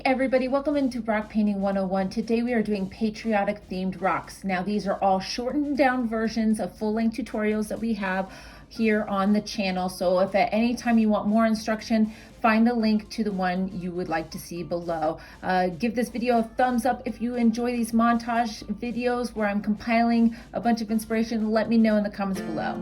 everybody, welcome into Rock Painting 101. Today we are doing patriotic themed rocks. Now these are all shortened down versions of full-length tutorials that we have here on the channel. So if at any time you want more instruction, find the link to the one you would like to see below. Give this video a thumbs up if you enjoy these montage videos where I'm compiling a bunch of inspiration. Let me know in the comments below.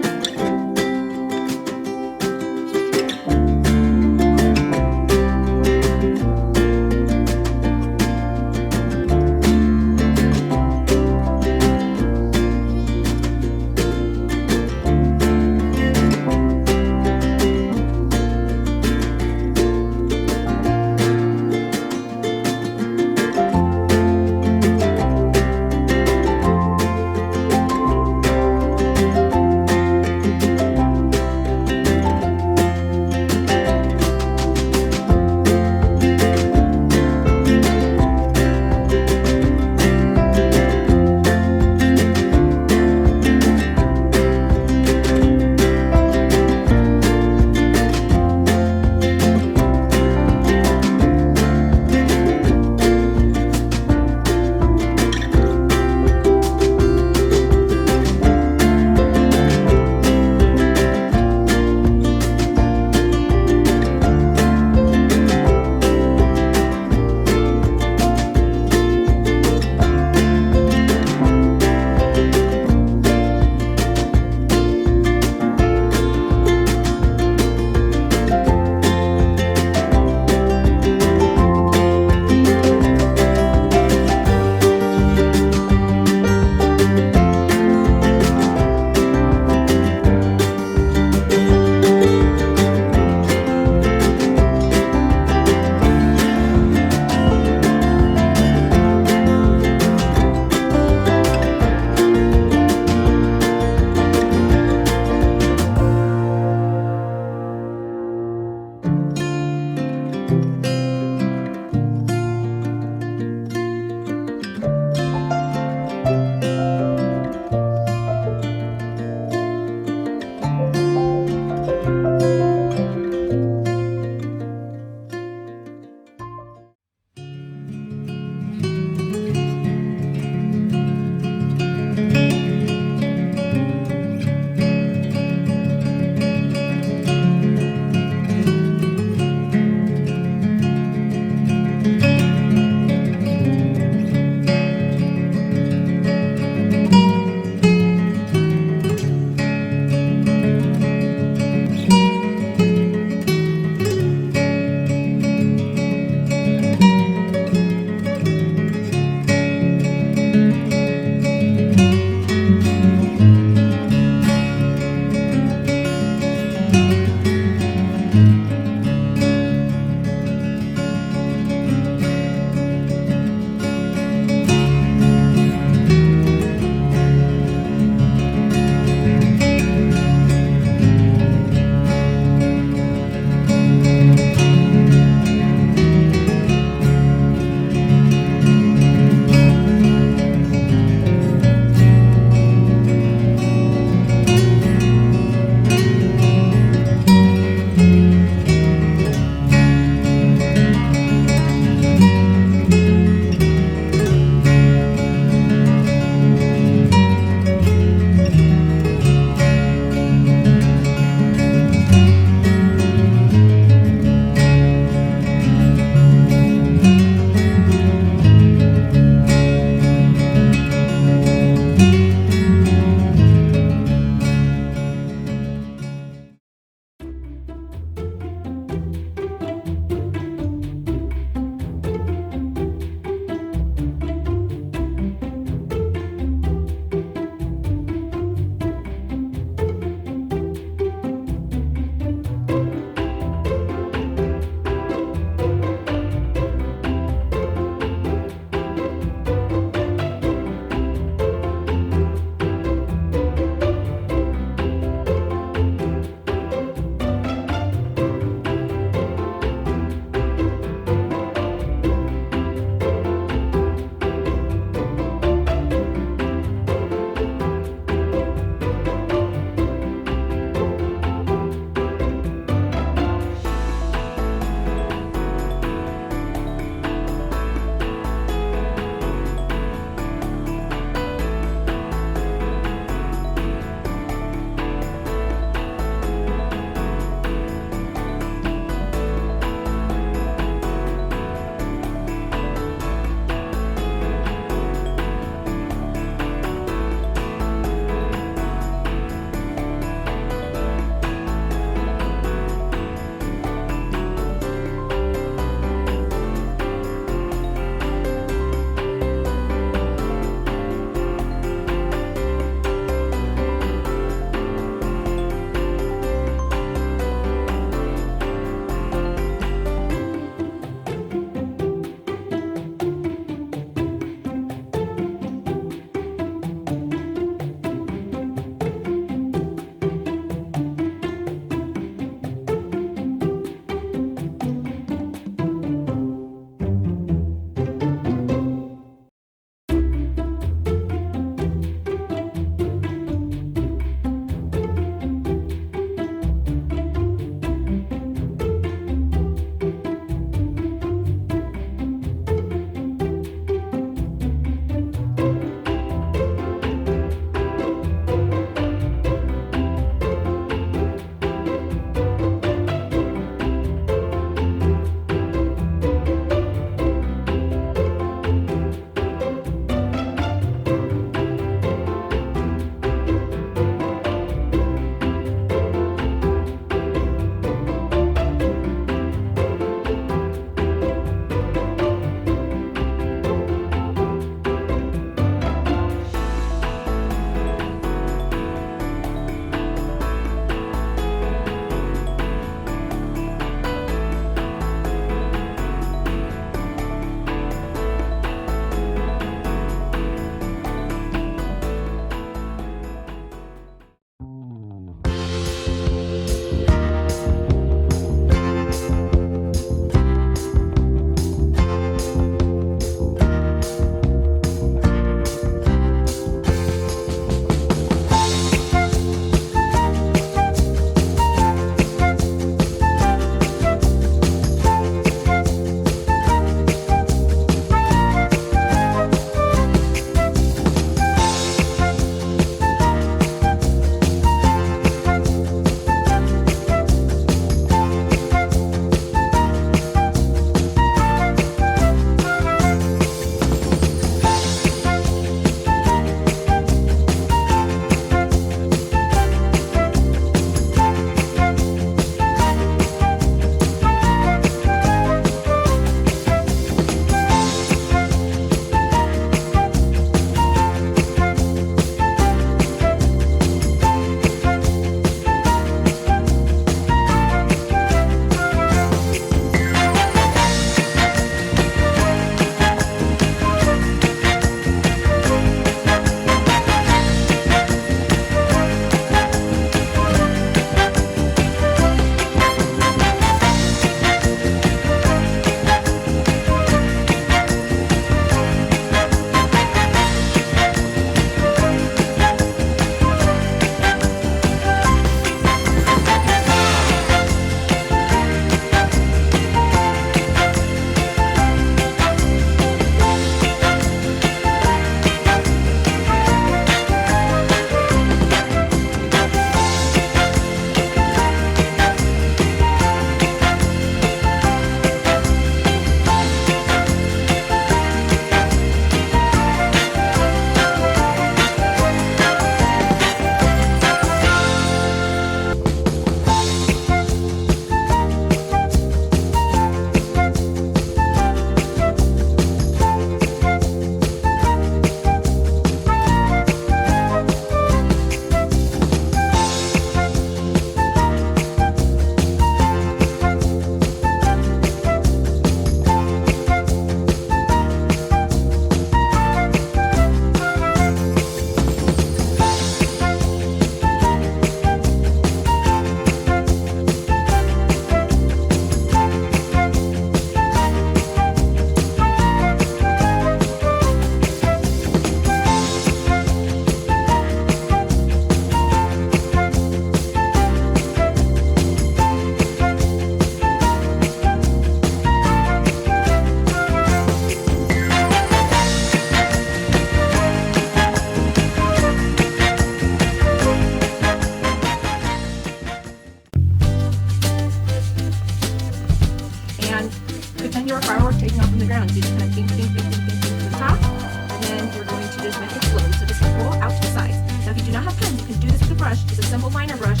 brush, just a simple liner brush.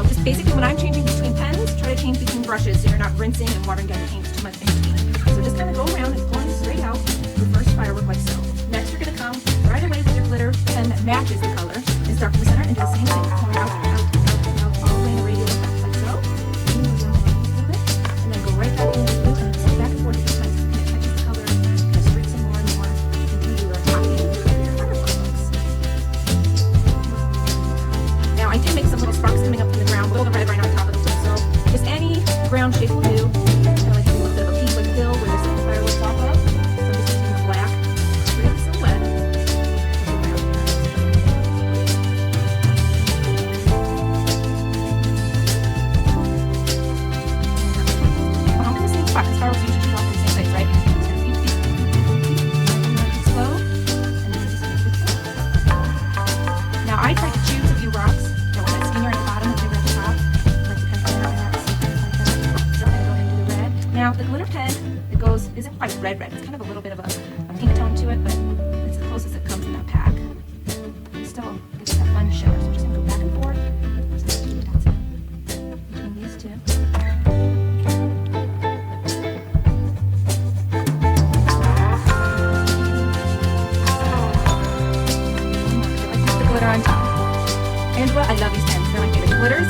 Just basically when I'm changing between pens, try to change between brushes so you're not rinsing and watering down your paint too much in between. So just kind of go around and pour it straight out your first firework like so. Next you're going to come right away with your glitter pen that matches the color and start from the center and do the same thing. Pour it out, all the way in a radial like so. And then go right back in the blue and sit back and forth a few times so it catches the color, kind of streak some more and more until you are happy with your firework looks. Now I did make some little sparks coming up from the ground with all the red right on top of the blue, so just any ground shape will do. Kind of like a little bit of a peak like hill where there's some fireworks pop up. So I'm just using the black to create the silhouette. All in the same spot, because fireworks usually shoot off in the same place, right? So just gonna keep slow, and then just gonna keep slow. Now I tried to choose a few rocks that were like skinnier at the bottom and bigger at the top, like the pen and that sequence like that. So I'm gonna go into the red. Now the glitter pen, isn't quite red. It's kind of a little bit of a pink tone to it, but it's the closest it comes in that pack. It still gives it that fun shimmer. So we're just gonna go back and forth. Just keep dancing between these two. Glitter on top. Angela, I love these pens. They're my favorite. Glitters,